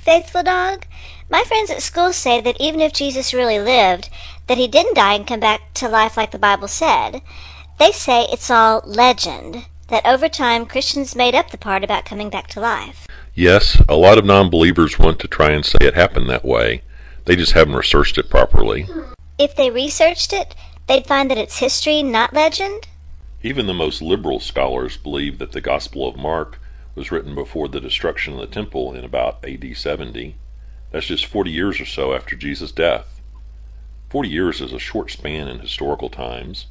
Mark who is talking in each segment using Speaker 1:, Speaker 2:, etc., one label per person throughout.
Speaker 1: Faithful Dog. My friends at school say that even if Jesus really lived, that he didn't die and come back to life like the Bible said. They say it's all legend, that over time Christians made up the part about coming back to life.
Speaker 2: Yes, a lot of non-believers want to try and say it happened that way. They just haven't researched it properly.
Speaker 1: If they researched it, they'd find that it's history, not legend.
Speaker 2: Even the most liberal scholars believe that the Gospel of Mark was written before the destruction of the temple in about AD 70. That's just 40 years or so after Jesus' death. 40 years is a short span in historical times.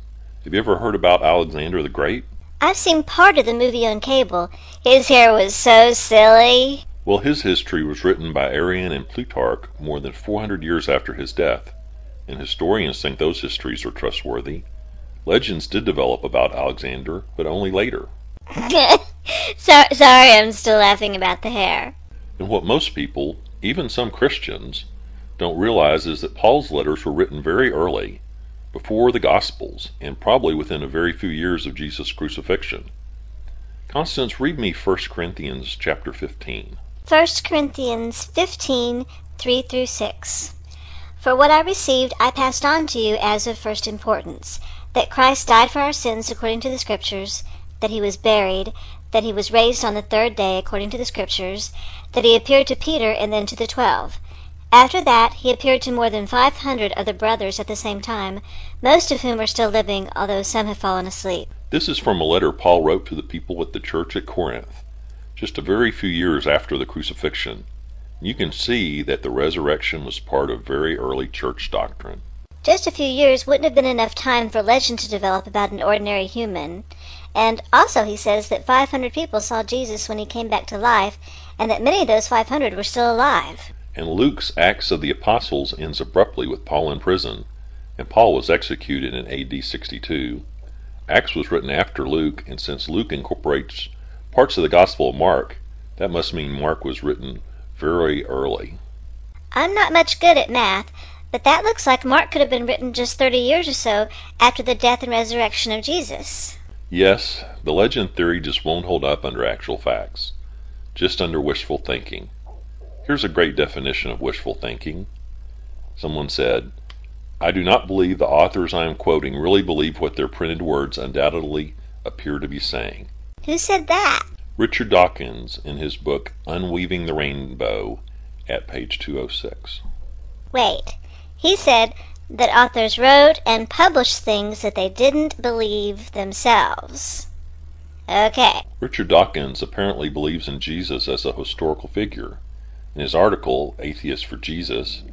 Speaker 2: Have you ever heard about Alexander the Great?
Speaker 1: I've seen part of the movie on cable. His hair was so silly.
Speaker 2: Well, his history was written by Arrian and Plutarch more than 400 years after his death, and historians think those histories are trustworthy. Legends did develop about Alexander, but only later.
Speaker 1: Sorry, I'm still laughing about the hair.
Speaker 2: And what most people, even some Christians, don't realize is that Paul's letters were written very early, before the Gospels, and probably within a very few years of Jesus' crucifixion. Constance, read me 1 Corinthians chapter 15.
Speaker 1: 1 Corinthians 15, 3-6. For what I received I passed on to you as of first importance, that Christ died for our sins according to the Scriptures, that he was buried, that he was raised on the third day according to the Scriptures, that he appeared to Peter and then to the 12. After that he appeared to more than 500 of the brothers at the same time, most of whom are still living, although some have fallen asleep.
Speaker 2: This is from a letter Paul wrote to the people at the church at Corinth, just a very few years after the crucifixion. You can see that the resurrection was part of very early church doctrine.
Speaker 1: Just a few years wouldn't have been enough time for legend to develop about an ordinary human. And also he says that 500 people saw Jesus when he came back to life, and that many of those 500 were still alive.
Speaker 2: And Luke's Acts of the Apostles ends abruptly with Paul in prison, and Paul was executed in AD 62. Acts was written after Luke, and since Luke incorporates parts of the Gospel of Mark, that must mean Mark was written very early.
Speaker 1: I'm not much good at math, but that looks like Mark could have been written just 30 years or so after the death and resurrection of Jesus.
Speaker 2: Yes, the legend theory just won't hold up under actual facts, just under wishful thinking. Here's a great definition of wishful thinking. Someone said, I do not believe the authors I am quoting really believe what their printed words undoubtedly appear to be saying.
Speaker 1: Who said that?
Speaker 2: Richard Dawkins in his book Unweaving the Rainbow at page 206.
Speaker 1: Wait, he said that authors wrote and published things that they didn't believe themselves. Okay.
Speaker 2: Richard Dawkins apparently believes in Jesus as a historical figure. In his article, Atheist for Jesus,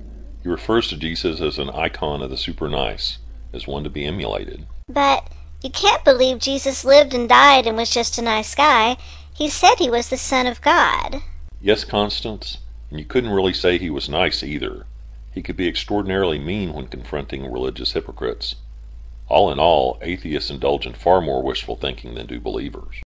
Speaker 2: he refers to Jesus as an icon of the super nice, as one to be emulated.
Speaker 1: But you can't believe Jesus lived and died and was just a nice guy. He said he was the Son of God.
Speaker 2: Yes, Constance, and you couldn't really say he was nice either. He could be extraordinarily mean when confronting religious hypocrites. All in all, atheists indulge in far more wishful thinking than do believers.